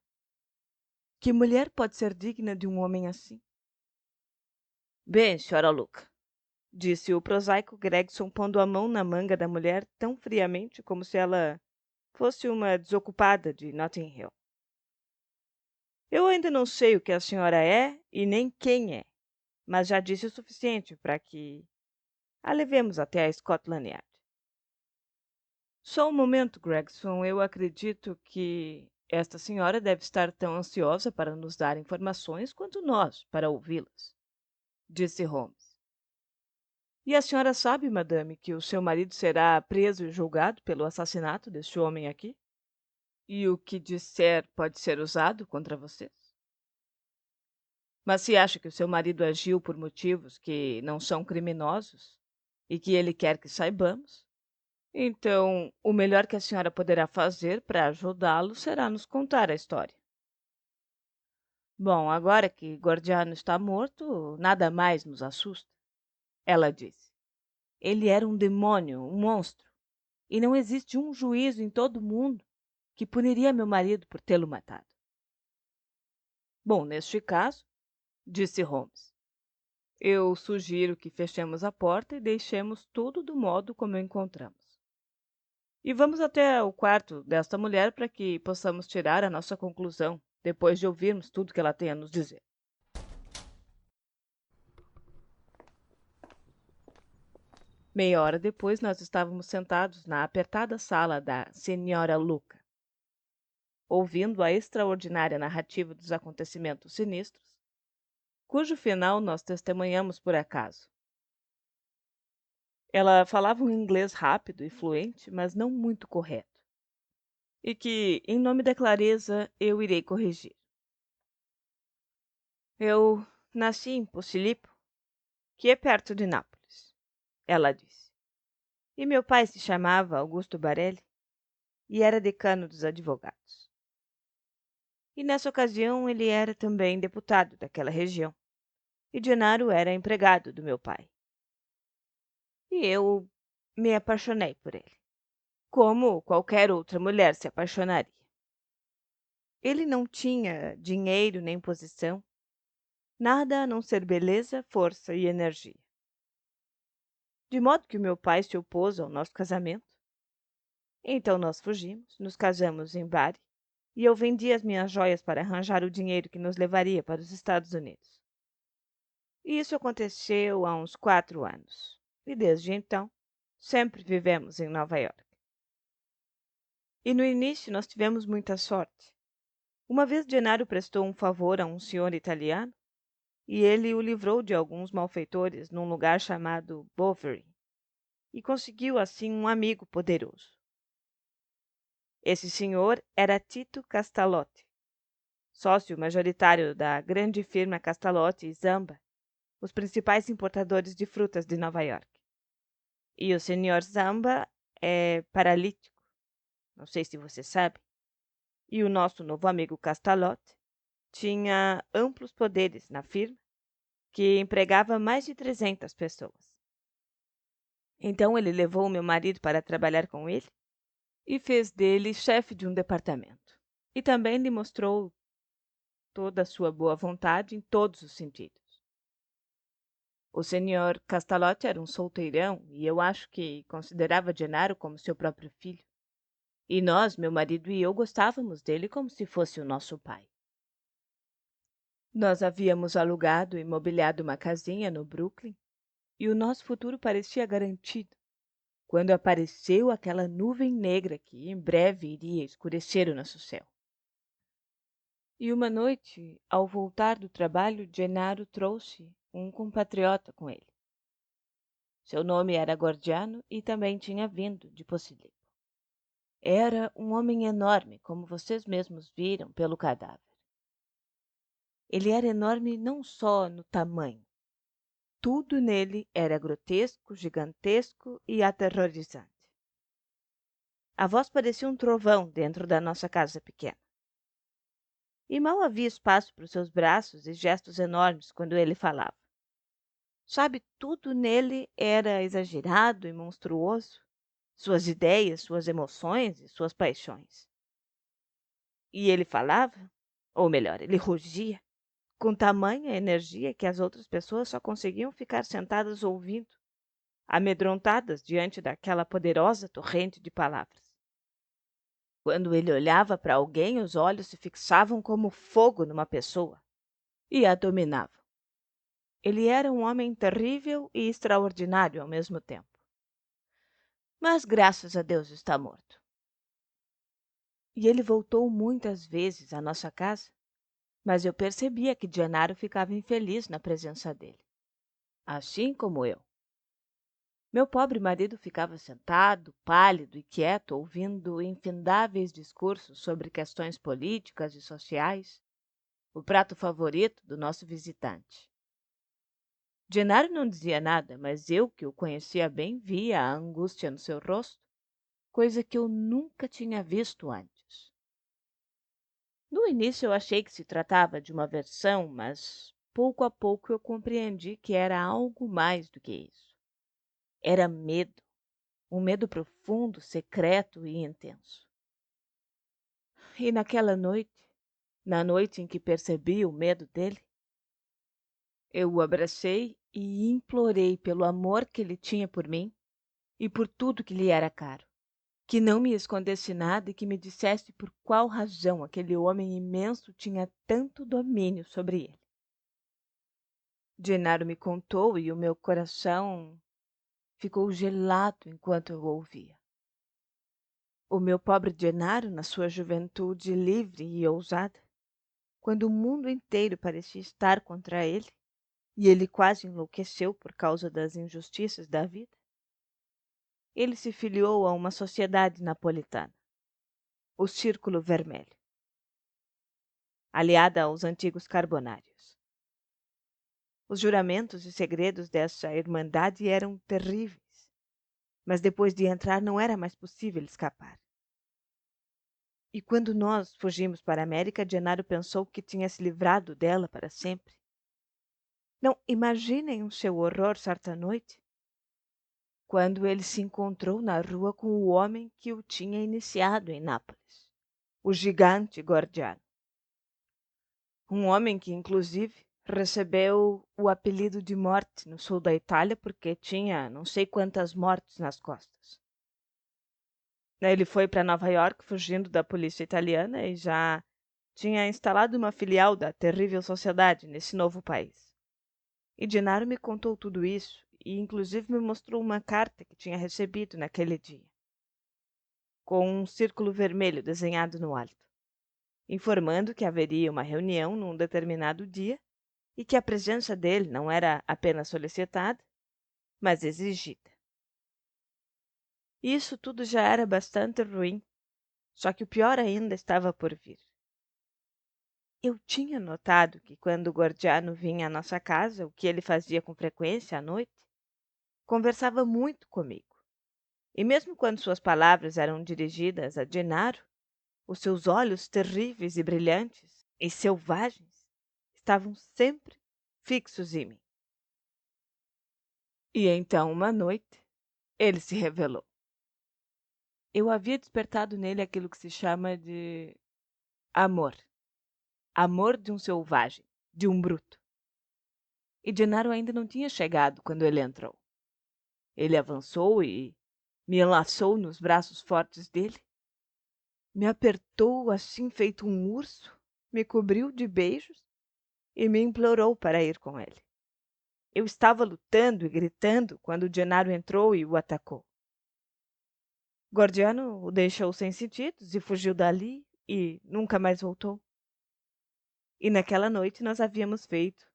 Que mulher pode ser digna de um homem assim? Bem, senhora Luca, disse o prosaico Gregson, pondo a mão na manga da mulher tão friamente como se ela fosse uma desocupada de Notting Hill. Eu ainda não sei o que a senhora é e nem quem é, mas já disse o suficiente para que a levemos até a Scotland Yard. Só um momento, Gregson. Eu acredito que esta senhora deve estar tão ansiosa para nos dar informações quanto nós para ouvi-las, disse Holmes. E a senhora sabe, madame, que o seu marido será preso e julgado pelo assassinato deste homem aqui? E o que disser pode ser usado contra vocês? Mas se acha que o seu marido agiu por motivos que não são criminosos e que ele quer que saibamos, então o melhor que a senhora poderá fazer para ajudá-lo será nos contar a história. Bom, agora que Gordiano está morto, nada mais nos assusta, ela disse. Ele era um demônio, um monstro, e não existe um juízo em todo o mundo que puniria meu marido por tê-lo matado. Bom, neste caso, disse Holmes, eu sugiro que fechemos a porta e deixemos tudo do modo como encontramos. E vamos até o quarto desta mulher para que possamos tirar a nossa conclusão depois de ouvirmos tudo que ela tem a nos dizer. Meia hora depois, nós estávamos sentados na apertada sala da Senhora Luca, ouvindo a extraordinária narrativa dos acontecimentos sinistros, cujo final nós testemunhamos por acaso. Ela falava um inglês rápido e fluente, mas não muito correto, e que, em nome da clareza, eu irei corrigir. Eu nasci em Posillipo, que é perto de Nápoles, ela disse. E meu pai se chamava Augusto Barelli e era decano dos advogados. E nessa ocasião ele era também deputado daquela região, e Gennaro era empregado do meu pai. E eu me apaixonei por ele, como qualquer outra mulher se apaixonaria. Ele não tinha dinheiro nem posição, nada a não ser beleza, força e energia. De modo que o meu pai se opôs ao nosso casamento. Então nós fugimos, nos casamos em Bari, e eu vendi as minhas joias para arranjar o dinheiro que nos levaria para os Estados Unidos. E isso aconteceu há uns 4 anos. E desde então, sempre vivemos em Nova York. E no início nós tivemos muita sorte. Uma vez Gennaro prestou um favor a um senhor italiano e ele o livrou de alguns malfeitores num lugar chamado Bovary e conseguiu assim um amigo poderoso. Esse senhor era Tito Castalotti, sócio majoritário da grande firma Castalotti e Zamba, os principais importadores de frutas de Nova York. E o senhor Zamba é paralítico, não sei se você sabe, e o nosso novo amigo Castalotti tinha amplos poderes na firma, que empregava mais de 300 pessoas. Então ele levou meu marido para trabalhar com ele e fez dele chefe de um departamento. E também lhe mostrou toda a sua boa vontade em todos os sentidos. O senhor Castalotti era um solteirão e eu acho que considerava Gennaro como seu próprio filho. E nós, meu marido e eu, gostávamos dele como se fosse o nosso pai. Nós havíamos alugado e mobiliado uma casinha no Brooklyn e o nosso futuro parecia garantido, quando apareceu aquela nuvem negra que em breve iria escurecer o nosso céu. E uma noite, ao voltar do trabalho, Gennaro trouxe um compatriota com ele. Seu nome era Gordiano e também tinha vindo de Posillipo. Era um homem enorme, como vocês mesmos viram pelo cadáver. Ele era enorme não só no tamanho. Tudo nele era grotesco, gigantesco e aterrorizante. A voz parecia um trovão dentro da nossa casa pequena. e mal havia espaço para os seus braços e gestos enormes quando ele falava. Sabe, tudo nele era exagerado e monstruoso. Suas ideias, suas emoções e suas paixões. E ele falava, ou melhor, ele rugia, com tamanha energia que as outras pessoas só conseguiam ficar sentadas ouvindo, amedrontadas diante daquela poderosa torrente de palavras. Quando ele olhava para alguém, os olhos se fixavam como fogo numa pessoa e a dominavam. Ele era um homem terrível e extraordinário ao mesmo tempo. Mas graças a Deus está morto. E ele voltou muitas vezes à nossa casa, mas eu percebia que Gennaro ficava infeliz na presença dele, assim como eu. Meu pobre marido ficava sentado, pálido e quieto, ouvindo infindáveis discursos sobre questões políticas e sociais, o prato favorito do nosso visitante. Gennaro não dizia nada, mas eu, que o conhecia bem, via a angústia no seu rosto, coisa que eu nunca tinha visto antes. No início eu achei que se tratava de uma versão, mas pouco a pouco eu compreendi que era algo mais do que isso. Era medo, um medo profundo, secreto e intenso. E naquela noite, na noite em que percebi o medo dele, eu o abracei e implorei pelo amor que ele tinha por mim e por tudo que lhe era caro, que não me escondesse nada e que me dissesse por qual razão aquele homem imenso tinha tanto domínio sobre ele. Gennaro me contou e o meu coração ficou gelado enquanto eu ouvia. O meu pobre Gennaro, na sua juventude livre e ousada, quando o mundo inteiro parecia estar contra ele, e ele quase enlouqueceu por causa das injustiças da vida, ele se filiou a uma sociedade napolitana, o Círculo Vermelho, aliada aos antigos carbonários. Os juramentos e segredos dessa irmandade eram terríveis, mas depois de entrar não era mais possível escapar. E quando nós fugimos para a América, Gennaro pensou que tinha se livrado dela para sempre. Não imaginem o seu horror certa noite, quando ele se encontrou na rua com o homem que o tinha iniciado em Nápoles, o gigante Gordiano. Um homem que, inclusive, recebeu o apelido de Morte no sul da Itália porque tinha não sei quantas mortes nas costas. Ele foi para Nova York fugindo da polícia italiana e já tinha instalado uma filial da terrível sociedade nesse novo país. E Gennaro me contou tudo isso e inclusive me mostrou uma carta que tinha recebido naquele dia, com um círculo vermelho desenhado no alto, informando que haveria uma reunião num determinado dia e que a presença dele não era apenas solicitada, mas exigida. Isso tudo já era bastante ruim, só que o pior ainda estava por vir. Eu tinha notado que quando o Gordiano vinha à nossa casa, o que ele fazia com frequência à noite, conversava muito comigo. E mesmo quando suas palavras eram dirigidas a Gennaro, os seus olhos terríveis e brilhantes e selvagens estavam sempre fixos em mim. E então, uma noite, ele se revelou. Eu havia despertado nele aquilo que se chama de amor. Amor de um selvagem, de um bruto. E Gennaro ainda não tinha chegado quando ele entrou. Ele avançou e me enlaçou nos braços fortes dele, me apertou assim feito um urso, me cobriu de beijos e me implorou para ir com ele. Eu estava lutando e gritando quando Gennaro entrou e o atacou. Gordiano o deixou sem sentidos e fugiu dali e nunca mais voltou. E naquela noite nós havíamos feito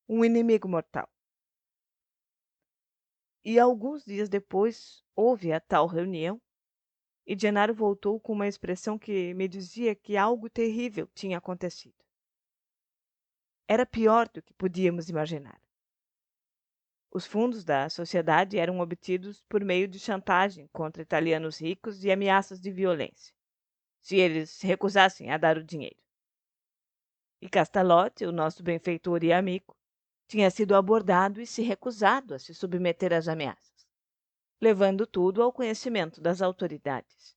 um inimigo mortal. E alguns dias depois houve a tal reunião e Gennaro voltou com uma expressão que me dizia que algo terrível tinha acontecido. Era pior do que podíamos imaginar. Os fundos da sociedade eram obtidos por meio de chantagem contra italianos ricos e ameaças de violência, se eles recusassem a dar o dinheiro. E Castalote, o nosso benfeitor e amigo, tinha sido abordado e se recusado a se submeter às ameaças, levando tudo ao conhecimento das autoridades.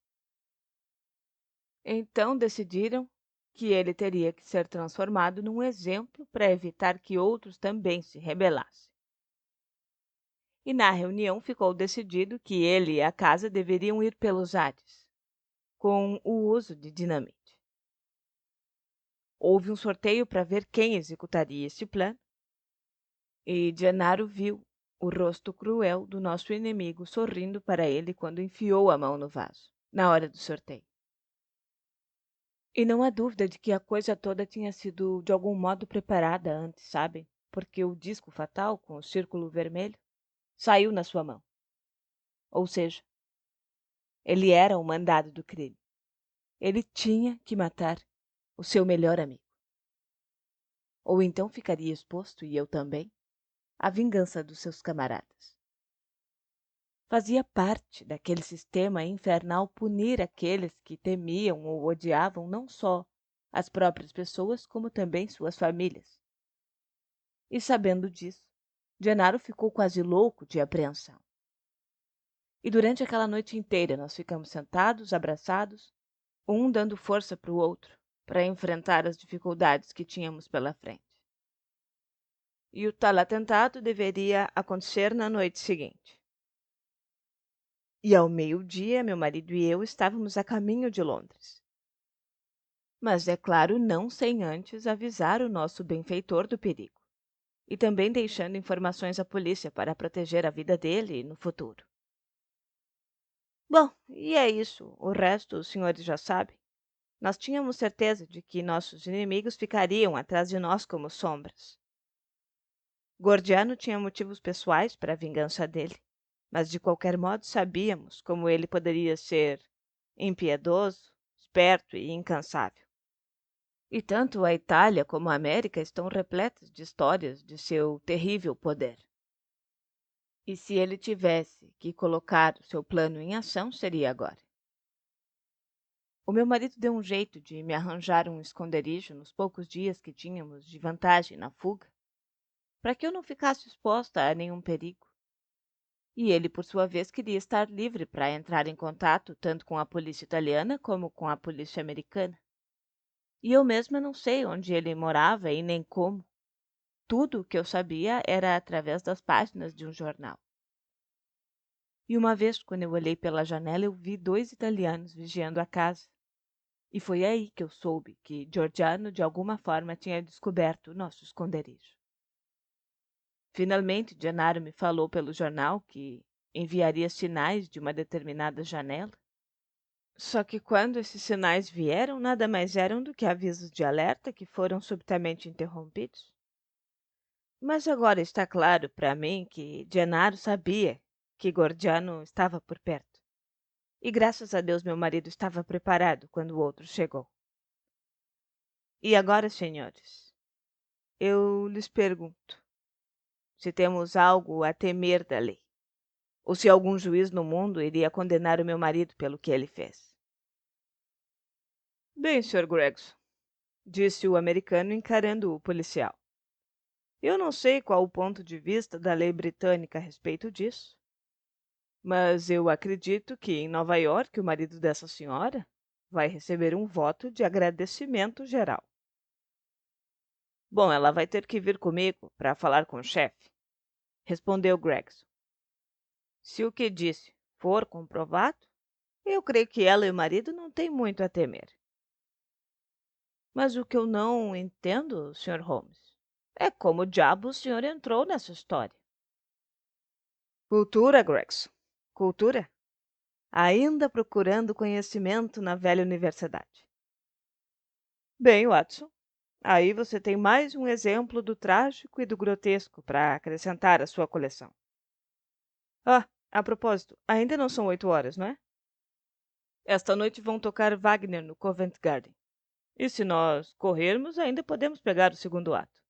Então decidiram que ele teria que ser transformado num exemplo para evitar que outros também se rebelassem. E na reunião ficou decidido que ele e a casa deveriam ir pelos ares, com o uso de dinamite. Houve um sorteio para ver quem executaria esse plano, e Gennaro viu o rosto cruel do nosso inimigo sorrindo para ele quando enfiou a mão no vaso, na hora do sorteio. E não há dúvida de que a coisa toda tinha sido de algum modo preparada antes, sabem? Porque o disco fatal com o círculo vermelho saiu na sua mão. Ou seja, ele era o mandado do crime. Ele tinha que matar o seu melhor amigo. Ou então ficaria exposto, e eu também, à vingança dos seus camaradas. Fazia parte daquele sistema infernal punir aqueles que temiam ou odiavam não só as próprias pessoas, como também suas famílias. E sabendo disso, Gennaro ficou quase louco de apreensão. E durante aquela noite inteira nós ficamos sentados, abraçados, um dando força para o outro, para enfrentar as dificuldades que tínhamos pela frente. E o tal atentado deveria acontecer na noite seguinte. E ao meio-dia, meu marido e eu estávamos a caminho de Londres. Mas, é claro, não sem antes avisar o nosso benfeitor do perigo. E também deixando informações à polícia para proteger a vida dele no futuro. Bom, e é isso. O resto os senhores já sabem. Nós tínhamos certeza de que nossos inimigos ficariam atrás de nós como sombras. Gordiano tinha motivos pessoais para a vingança dele, mas de qualquer modo sabíamos como ele poderia ser impiedoso, esperto e incansável. E tanto a Itália como a América estão repletas de histórias de seu terrível poder. E se ele tivesse que colocar o seu plano em ação, seria agora. O meu marido deu um jeito de me arranjar um esconderijo nos poucos dias que tínhamos de vantagem na fuga, para que eu não ficasse exposta a nenhum perigo. E ele, por sua vez, queria estar livre para entrar em contato tanto com a polícia italiana como com a polícia americana. E eu mesma não sei onde ele morava e nem como. Tudo o que eu sabia era através das páginas de um jornal. E uma vez, quando eu olhei pela janela, eu vi 2 italianos vigiando a casa. E foi aí que eu soube que Giorgiano, de alguma forma, tinha descoberto o nosso esconderijo. Finalmente, Gennaro me falou pelo jornal que enviaria sinais de uma determinada janela. Só que quando esses sinais vieram, nada mais eram do que avisos de alerta que foram subitamente interrompidos. Mas agora está claro para mim que Gennaro sabia que Gordiano estava por perto. E graças a Deus meu marido estava preparado quando o outro chegou. E agora, senhores, eu lhes pergunto se temos algo a temer da lei, ou se algum juiz no mundo iria condenar o meu marido pelo que ele fez. Bem, Sr. Gregson, disse o americano encarando o policial. Eu não sei qual o ponto de vista da lei britânica a respeito disso, mas eu acredito que em Nova York o marido dessa senhora vai receber um voto de agradecimento geral. Bom, ela vai ter que vir comigo para falar com o chefe, respondeu Gregson. Se o que disse for comprovado, eu creio que ela e o marido não têm muito a temer. Mas o que eu não entendo, Sr. Holmes, é como diabo o senhor entrou nessa história. Cultura, Gregson. Cultura. Ainda procurando conhecimento na velha universidade. Bem, Watson, aí você tem mais um exemplo do trágico e do grotesco para acrescentar à sua coleção. Ah, a propósito, ainda não são 8 horas, não é? Esta noite vão tocar Wagner no Covent Garden. E se nós corrermos, ainda podemos pegar o segundo ato.